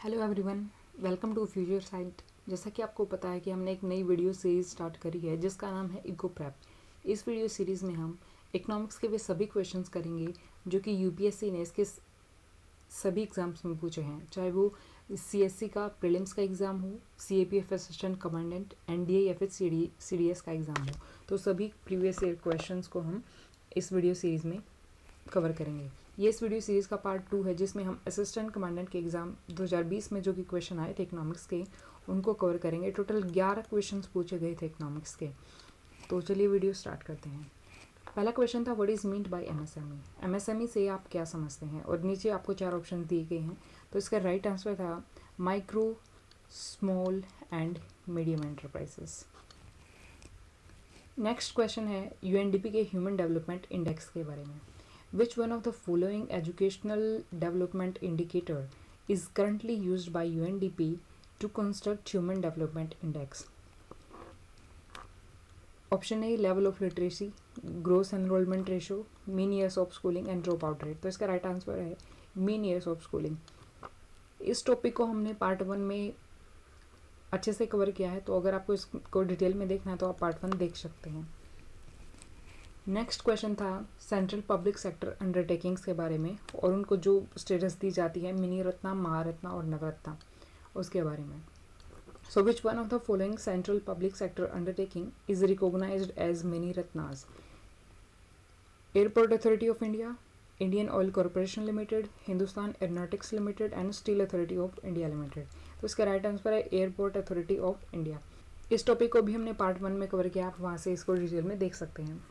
Hello everyone, welcome to future site. जैसा कि आपको पता है कि हमने एक नई वीडियो सीरीज़ स्टार्ट करी है जिसका नाम है इको प्रेप। इस वीडियो सीरीज़ में हम इकोनॉमिक्स के वे सभी क्वेश्चंस करेंगे जो कि यूपीएससी ने इसके सभी एग्ज़ाम्स में पूछे हैं, चाहे वो सीएससी का प्रीलिम्स का एग्ज़ाम हो, सीएपीएफ असिस्टेंट कमांडेंट, एनडीए या फिर सीडीएस का एग्ज़ाम हो। तो सभी प्रीवियस ईयर क्वेश्चंस को हम इस वीडियो सीरीज़ में कवर करेंगे। ये इस वीडियो सीरीज़ का पार्ट 2 है जिसमें हम असिस्टेंट कमांडेंट के एग्ज़ाम 2020 में जो कि क्वेश्चन आए थे इकोनॉमिक्स के उनको कवर करेंगे। टोटल 11 क्वेश्चंस पूछे गए थे इकोनॉमिक्स के। तो चलिए वीडियो स्टार्ट करते हैं। पहला क्वेश्चन था what is meant by MSME. MSME से आप क्या समझते हैं, और नीचे आपको 4 ऑप्शन दिए गए हैं। तो इसका राइट आंसर था micro, small and medium enterprises. Next question है यूएनडीपी के ह्यूमन डेवलपमेंट इंडेक्स के बारे में। Which one of the following educational development indicator is currently used by UNDP to construct Human Development Index? Option A level of literacy, gross enrollment ratio, mean years of schooling and dropout rate। तो इसका right answer है mean years of schooling। इस topic को हमने part 1 में अच्छे से cover किया है, तो अगर आपको इसको डिटेल में देखना है तो आप पार्ट 1 देख सकते हैं। नेक्स्ट क्वेश्चन था सेंट्रल पब्लिक सेक्टर अंडरटेकिंग्स के बारे में और उनको जो स्टेटस दी जाती है मिनी रत्ना, महारत्ना और नवरत्ना, उसके बारे में। So which one of the following central public sector undertaking is recognized as mini ratnas? Airport Authority of India, Indian Oil Corporation Limited, Hindustan Aeronautics Limited and Steel Authority of India Limited. तो इसका right answer है Airport Authority of India. इस topic को भी हमने part 1 में cover किया, आप वहाँ से इसको डिटेल में देख सकते हैं।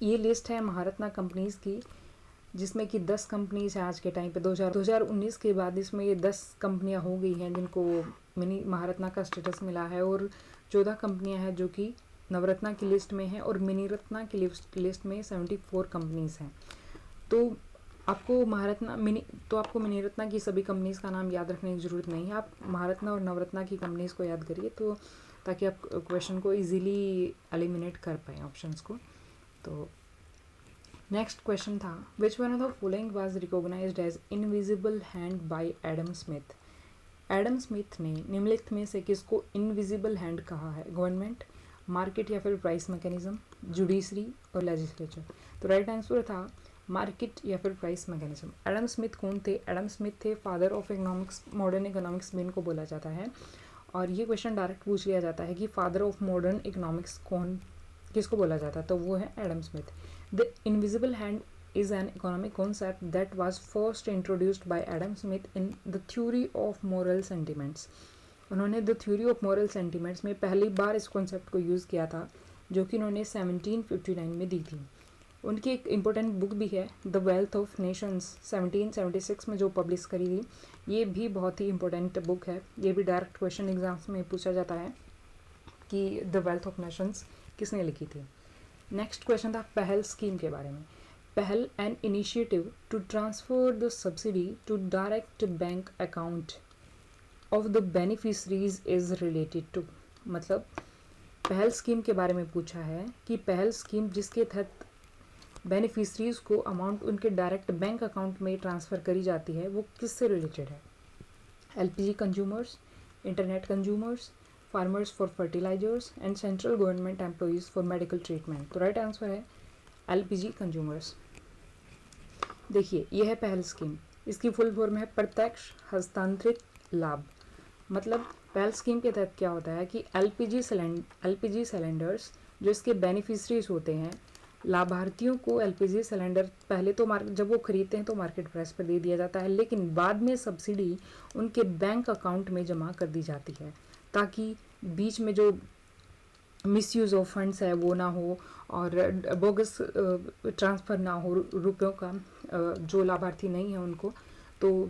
ये लिस्ट है महारत्ना कंपनीज़ की, जिसमें कि 10 कंपनीज हैं आज के टाइम पे। 2019 के बाद इसमें ये 10 कंपनियां हो गई हैं जिनको मिनी महारत्ना का स्टेटस मिला है, और 14 कंपनियां हैं जो कि नवरत्ना की लिस्ट में हैं, और मिनी रत्ना की लिस्ट में 74 कंपनीज हैं। तो आपको मिनी रत्ना की सभी कंपनीज़ का नाम याद रखने की ज़रूरत नहीं है। आप महारत्ना और नवरत्ना की कंपनीज़ को याद करिए, तो ताकि आप क्वेश्चन को ईजिली एलिमिनेट कर पाएँ ऑप्शंस को। तो नेक्स्ट क्वेश्चन था which one of the following was recognised as invisible hand by Adam Smith. Adam Smith ने निम्नलिखित में से किसको इनविजिबल हैंड कहा है? गवर्नमेंट, मार्केट या फिर प्राइस मैकेनिज्म, जुडिशरी और लेजिस्लेचर। तो राइट आंसर था मार्केट या फिर प्राइस मैकेनिज्म। एडम स्मिथ कौन थे? एडम स्मिथ थे father of economics, modern economics भी इनको बोला जाता है। और ये क्वेश्चन डायरेक्ट पूछ लिया जाता है कि फादर ऑफ मॉडर्न इकोनॉमिक्स किसको बोला जाता है, तो वो है Adam Smith. The invisible hand is an economic concept that was first introduced by Adam Smith in the Theory of Moral Sentiments. उन्होंने the Theory of Moral Sentiments में पहली बार इस कॉन्सेप्ट को यूज़ किया था, जो कि उन्होंने 1759 में दी थी। उनकी एक इम्पोर्टेंट बुक भी है द वेल्थ ऑफ नेशंस, 1776 में जो पब्लिश करी थी। ये भी बहुत ही इंपॉर्टेंट बुक है। ये भी डायरेक्ट क्वेश्चन एग्जाम्स में पूछा जाता है कि द वेल्थ ऑफ नेशंस किसने लिखी थी। नेक्स्ट क्वेश्चन था पहल स्कीम के बारे में। Pahal an initiative to transfer the subsidy to direct bank account of the beneficiaries is related to. मतलब पहल स्कीम के बारे में पूछा है कि पहल स्कीम जिसके तहत बेनिफिशरीज को अमाउंट उनके डायरेक्ट बैंक अकाउंट में ट्रांसफ़र करी जाती है वो किससे रिलेटेड है? LPG consumers, internet consumers, farmers for fertilisers and central government employees for medical treatment. तो राइट आंसर है एलपीजी कंज्यूमर्स। देखिए ये है पहल स्कीम, इसकी फुल फॉर्म है प्रत्यक्ष हस्तांतरित लाभ। मतलब पहल स्कीम के तहत क्या होता है कि एलपीजी सिलेंडर्स जो इसके बेनिफिशरीज होते हैं, लाभार्थियों को एलपीजी सिलेंडर पहले तो जब वो खरीदते हैं तो मार्केट प्राइस पर दे दिया जाता है, लेकिन बाद में सब्सिडी उनके बैंक अकाउंट में जमा कर दी जाती है, ताकि बीच में जो मिसयूज़ ऑफ फंड्स है वो ना हो और बोगस ट्रांसफ़र ना हो रुपयों का, जो लाभार्थी नहीं है उनको। तो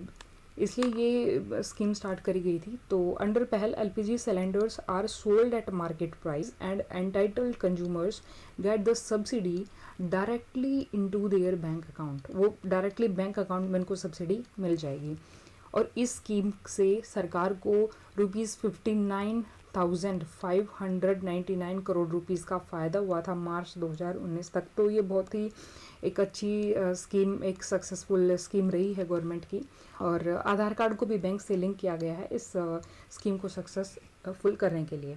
इसलिए ये स्कीम स्टार्ट करी गई थी। तो under Pahal LPG cylinders are sold at market price and entitled consumers get the subsidy directly into their bank account. वो डायरेक्टली बैंक अकाउंट में उनको सब्सिडी मिल जाएगी। और इस स्कीम से सरकार को ₹59,599 करोड़ रुपीज़ का फ़ायदा हुआ था मार्च 2019 तक। तो ये बहुत ही एक अच्छी स्कीम, एक सक्सेसफुल स्कीम रही है गवर्नमेंट की। और आधार कार्ड को भी बैंक से लिंक किया गया है इस स्कीम को सक्सेसफुल करने के लिए।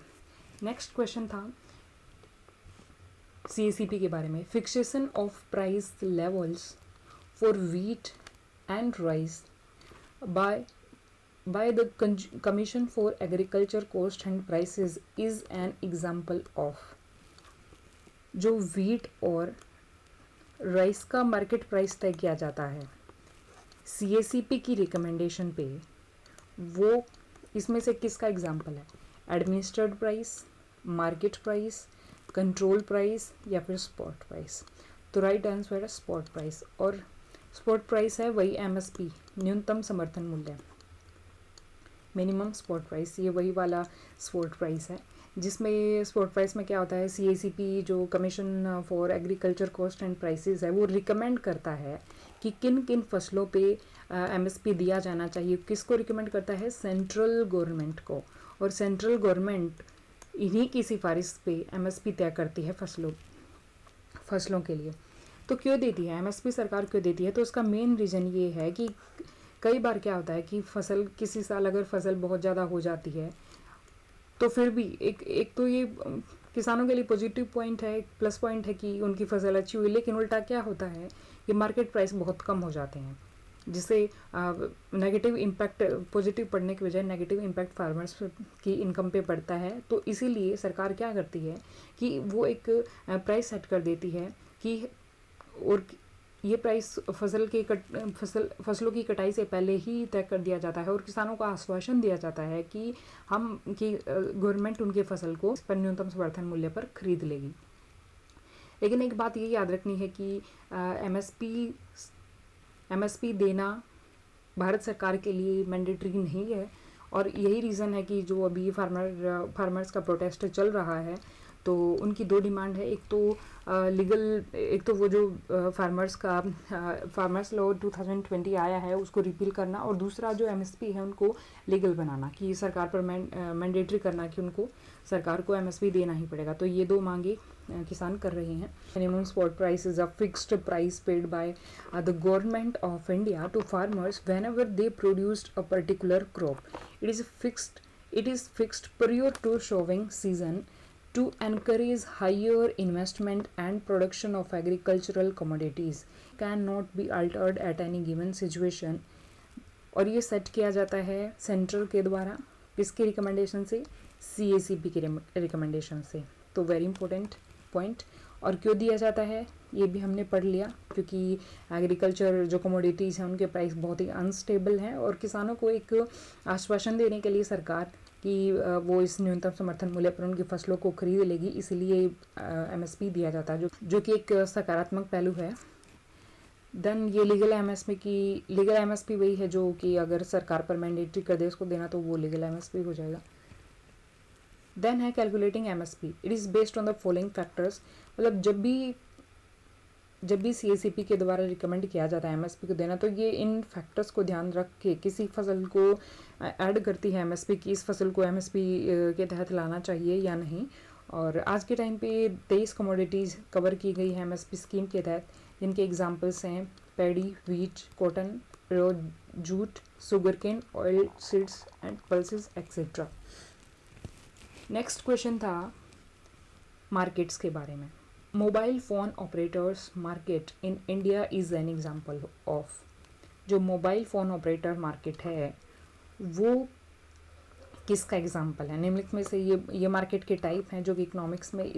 नेक्स्ट क्वेश्चन था CACP के बारे में। Fixation of price levels for wheat and rice by the Commission for Agriculture Cost and Prices is an example of। जो व्हीट और राइस का मार्केट प्राइस तय किया जाता है CACP की रिकमेंडेशन पे, वो इसमें से किसका एग्जाम्पल है? Administered price, market price, control price या फिर स्पॉट प्राइस? तो राइट आंसर है स्पॉट प्राइस। और स्पॉट प्राइस है वही MSP, न्यूनतम समर्थन मूल्य, मिनिमम स्पॉट प्राइस। ये वही वाला स्पॉट प्राइस है जिसमें स्पॉट प्राइस में क्या होता है, CACP जो commission for agriculture cost and prices है वो रिकमेंड करता है कि किन किन फसलों पे MSP दिया जाना चाहिए। किसको रिकमेंड करता है? सेंट्रल गवर्नमेंट को। और सेंट्रल गवर्नमेंट इन्हीं की सिफारिश पे MSP तय करती है फसलों के लिए। तो क्यों देती है MSP सरकार, क्यों देती है? तो उसका मेन रीज़न ये है कि कई बार क्या होता है कि फसल किसी साल अगर फसल बहुत ज़्यादा हो जाती है तो फिर भी एक तो ये किसानों के लिए पॉजिटिव पॉइंट है, प्लस पॉइंट है कि उनकी फसल अच्छी हुई। लेकिन उल्टा क्या होता है कि मार्केट प्राइस बहुत कम हो जाते हैं, जिससे नेगेटिव इम्पैक्ट, पॉजिटिव पड़ने की बजाय नेगेटिव इम्पैक्ट फार्मर्स की इनकम पे पड़ता है। तो इसीलिए सरकार क्या करती है कि वो एक प्राइस सेट कर देती है कि और ये प्राइस फसलों की कटाई से पहले ही तय कर दिया जाता है और किसानों को आश्वासन दिया जाता है कि गवर्नमेंट उनकी फसल को इस पर न्यूनतम समर्थन मूल्य पर खरीद लेगी। लेकिन एक बात ये याद रखनी है कि MSP देना भारत सरकार के लिए मैंडेटरी नहीं है। और यही रीज़न है कि जो अभी फार्मर्स का प्रोटेस्ट चल रहा है तो उनकी दो डिमांड है। एक तो एक तो वो जो फार्मर्स लॉ 2020 आया है उसको रिपील करना, और दूसरा जो MSP है उनको लीगल बनाना, कि सरकार पर मैंडेटरी करना कि उनको सरकार को MSP देना ही पड़ेगा। तो ये दो मांगे किसान कर रहे हैं। Minimum support price is a fixed price paid by the government of India to farmers whenever they produced a particular crop. It is fixed prior to sowing season to encourage higher investment and production of agricultural commodities, cannot be altered at any given situation। और ये set किया जाता है central के द्वारा, किसके recommendation से? CACP के रिकमेंडेशन से। तो वेरी इंपॉर्टेंट पॉइंट। और क्यों दिया जाता है ये भी हमने पढ़ लिया, क्योंकि एग्रीकल्चर जो कमोडिटीज़ हैं उनके प्राइस बहुत ही अनस्टेबल हैं और किसानों को एक आश्वासन देने के लिए सरकार कि वो इस न्यूनतम समर्थन मूल्य पर उनकी फसलों को खरीद लेगी, इसलिए MSP दिया जाता है, जो कि एक सकारात्मक पहलू है। देन ये लीगल MSP वही है जो कि अगर सरकार पर मैंडेटरी कर दे उसको देना तो वो लीगल MSP हो जाएगा। देन है calculating MSP। It is based on the following factors. मतलब जब भी CACP के द्वारा रिकमेंड किया जाता है MSP को देना तो ये इन फैक्टर्स को ध्यान रख के किसी फसल को ऐड करती है MSP की इस फसल को MSP के तहत लाना चाहिए या नहीं। और आज के टाइम पे 23 कमोडिटीज़ कवर की गई है MSP स्कीम के तहत, जिनके एग्जांपल्स हैं paddy, wheat, cotton, jute, sugarcane, oil seeds and pulses etcetera. Next question था मार्केट्स के बारे में। Mobile phone operators market in India is an example of. जो मोबाइल फ़ोन ऑपरेटर मार्केट है वो किसका एग्जाम्पल है? निम्नलिखित में से ये मार्केट के टाइप हैं जो कि इकोनॉमिक्स में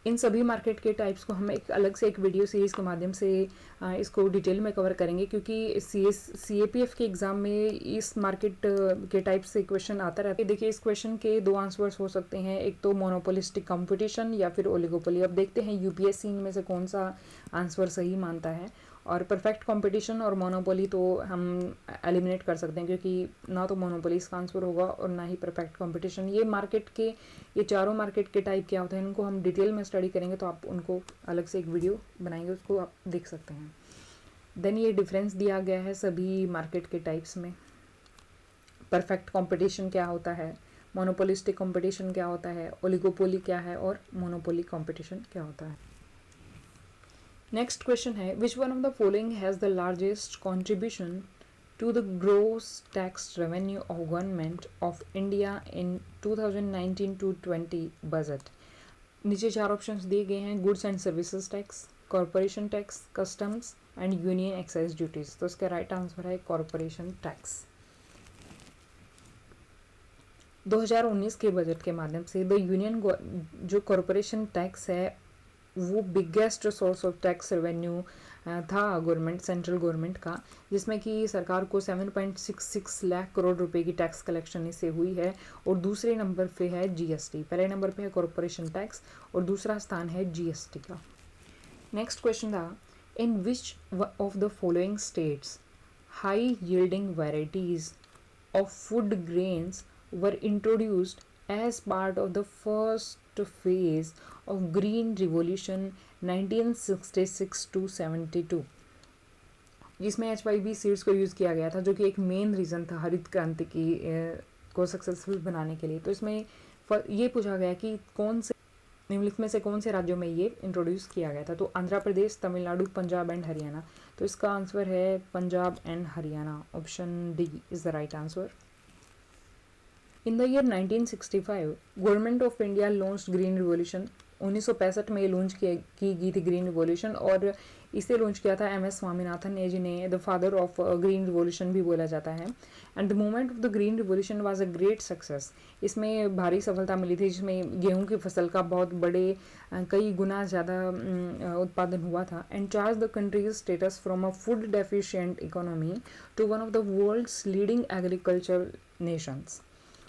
इन सभी मार्केट के टाइप्स को हम एक अलग से एक वीडियो सीरीज़ के माध्यम से इसको डिटेल में कवर करेंगे, क्योंकि CAPF के एग्ज़ाम में इस मार्केट के टाइप से क्वेश्चन आता रहता है। देखिए इस क्वेश्चन के दो आंसर्स हो सकते हैं, एक तो मोनोपोलिस्टिक कंपटीशन या फिर ओलिगोपोली। अब देखते हैं UPSC इनमें से कौन सा आंसर सही मानता है। और परफेक्ट कंपटीशन और मोनोपोली तो हम एलिमिनेट कर सकते हैं, क्योंकि ना तो मोनोपोली इसका आंसर होगा और ना ही परफेक्ट कंपटीशन। ये चारों मार्केट के टाइप क्या होते हैं इनको हम डिटेल में स्टडी करेंगे, तो आप उनको अलग से एक वीडियो बनाएंगे, उसको आप देख सकते हैं। देन ये डिफरेंस दिया गया है सभी मार्केट के टाइप्स में। परफेक्ट कंपटीशन क्या होता है, मोनोपोलिस्टिक कंपटीशन क्या होता है, ओलिगोपोली क्या है और मोनोपोली कंपटीशन क्या होता है। नेक्स्ट क्वेश्चन है, विच one of the following has the largest contribution to the gross tax revenue of government of India in 2019 to 20 budget। नीचे चार ऑप्शंस दिए गए हैं, goods and services tax, corporation tax, customs and union excise duties. तो इसका right answer है corporation tax. 2019 के budget के माध्यम से द यूनियन जो कॉरपोरेशन टैक्स है वो biggest source of tax revenue था गवर्नमेंट, सेंट्रल गवर्नमेंट का, जिसमें कि सरकार को 7.66 लाख करोड़ रुपए की टैक्स कलेक्शन इससे हुई है। और दूसरे नंबर पे है जीएसटी, पहले नंबर पे है कॉरपोरेशन टैक्स और दूसरा स्थान है जीएसटी का। नेक्स्ट क्वेश्चन था, in which of the following states high yielding varieties of food grains were introduced as part of the first phase of Green Revolution 1966 to 72, जिसमें HYB सीड्स को use किया गया था, जो कि एक मेन रीज़न था हरित क्रांति की को सक्सेसफुल बनाने के लिए। तो इसमें ये पूछा गया कि कौन से निम्नलिखित में से कौन से राज्यों में ये इंट्रोड्यूस किया गया था। तो आंध्र प्रदेश, तमिलनाडु, पंजाब एंड हरियाणा। तो इसका आंसर है Punjab and Haryana, option D is the right answer. In the year 1965, government of India launch green revolution. 1965 में ये लॉन्च की गई थी ग्रीन रिवॉल्यूशन, और इसे लॉन्च किया था MS स्वामीनाथन ने, जिन्हें the father of green revolution भी बोला जाता है। And the movement of the green revolution was a great success. इसमें भारी सफलता मिली थी, जिसमें गेहूं की फसल का बहुत बड़े कई गुना ज़्यादा उत्पादन हुआ था। And changed the country's status from a food deficient economy to one of the world's leading agriculture nations.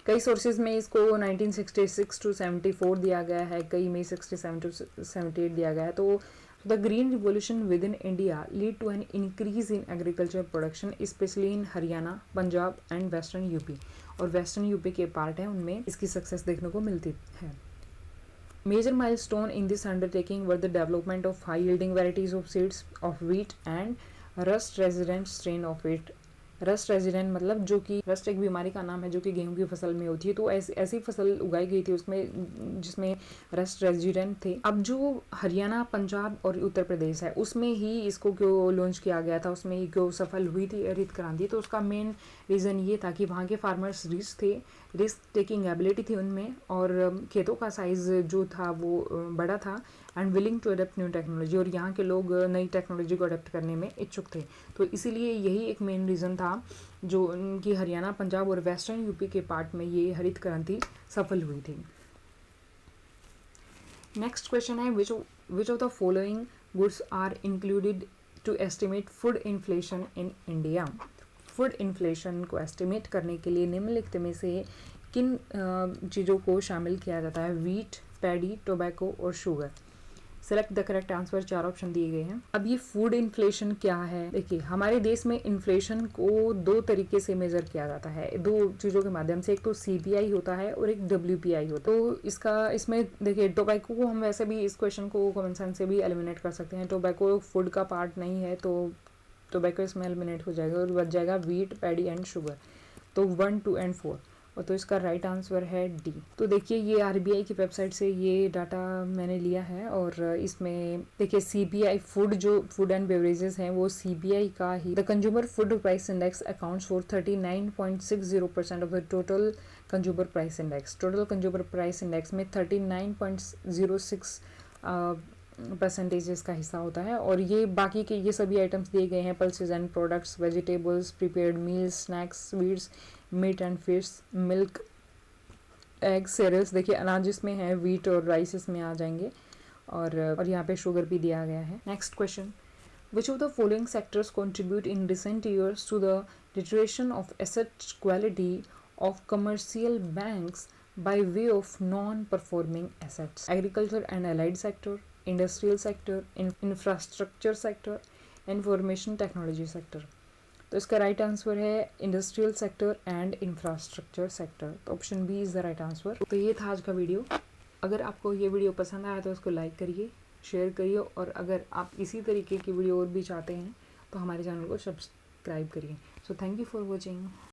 कई सोर्सेज में इसको 1966 टू 74 दिया गया है, कई में 67 टू 78 दिया गया है। तो the green revolution within India lead to an increase in agriculture production, especially in Haryana, Punjab and western UP. और वेस्टर्न यूपी के पार्ट है, उनमें इसकी सक्सेस देखने को मिलती है। Major milestone in this undertaking were the development of high yielding varieties of seeds of wheat and rust resistant strain of wheat. Rust resistant मतलब जो कि रस्ट एक बीमारी का नाम है जो कि गेहूं की फसल में होती है। तो ऐसी फसल उगाई गई थी उसमें जिसमें रस्ट रेजिडेंट थे। अब जो हरियाणा, पंजाब और उत्तर प्रदेश है उसमें ही इसको क्यों लॉन्च किया गया था, उसमें ही क्यों सफल हुई थी हरित क्रांति, तो उसका मेन रीज़न ये था कि वहाँ के फार्मर्स रिस्क टेकिंग एबिलिटी थी उनमें, और खेतों का साइज़ जो था वो बड़ा था, and willing to adapt new technology, और यहाँ के लोग नई टेक्नोलॉजी को अडेप्ट करने में इच्छुक थे। तो इसीलिए यही एक मेन रीज़न था जो उनकी हरियाणा, पंजाब और वेस्टर्न यूपी के पार्ट में ये हरित क्रांति सफल हुई थी। नेक्स्ट क्वेश्चन है, which of the following goods are included to estimate food inflation in India. Food inflation को एस्टिमेट करने के लिए निम्नलिखित में से किन चीज़ों को शामिल किया जाता है। व्हीट, पैडी, टोबैको और sugar. Select the correct answer, चार ऑप्शन दिए गए हैं। अब ये फूड इन्फ्लेशन क्या है, देखिए हमारे देश में इन्फ्लेशन को दो तरीके से मेजर किया जाता है, दो चीज़ों के माध्यम से। एक तो CPI होता है और एक WPI होता है। तो इसमें देखिए टोबैको को हम वैसे भी इस क्वेश्चन को कॉमन सेंस से भी एलिमिनेट कर सकते हैं। टोबैको फूड का पार्ट नहीं है, तो टोबैको इसमें एलिमिनेट हो जाएगा और बच जाएगा व्हीट, पैडी एंड शुगर। तो 1, 2 एंड 4, और तो इसका राइट आंसर है डी। तो देखिए ये RBI की वेबसाइट से ये डाटा मैंने लिया है, और इसमें देखिए CPI फूड एंड बेवरेजेस हैं वो CPI का ही। The consumer food price index accounts for 39.60% of the total consumer price index. Total consumer price index में 39.06 परसेंटेज इसका हिस्सा होता है। और ये बाकी के ये सभी आइटम्स दिए गए हैं, pulses and products, vegetables, prepared meals, snacks, sweets, meat and fish, milk, egg, cereals. देखिए अनाज इसमें है, व्हीट और राइस इसमें आ जाएंगे, और यहाँ पे शुगर भी दिया गया है। Next question, which of the following sectors contribute in recent years to the deterioration of asset quality of commercial banks by way of non-performing assets? Agriculture and allied sector, industrial sector, infrastructure sector, information technology sector। तो इसका right answer है industrial sector and infrastructure sector. तो option B is the right answer. तो ये था आज का video. अगर आपको ये वीडियो पसंद आया तो इसको लाइक करिए, शेयर करिए, और अगर आप इसी तरीके की वीडियो और भी चाहते हैं तो हमारे चैनल को सब्सक्राइब करिए। So thank you for watching.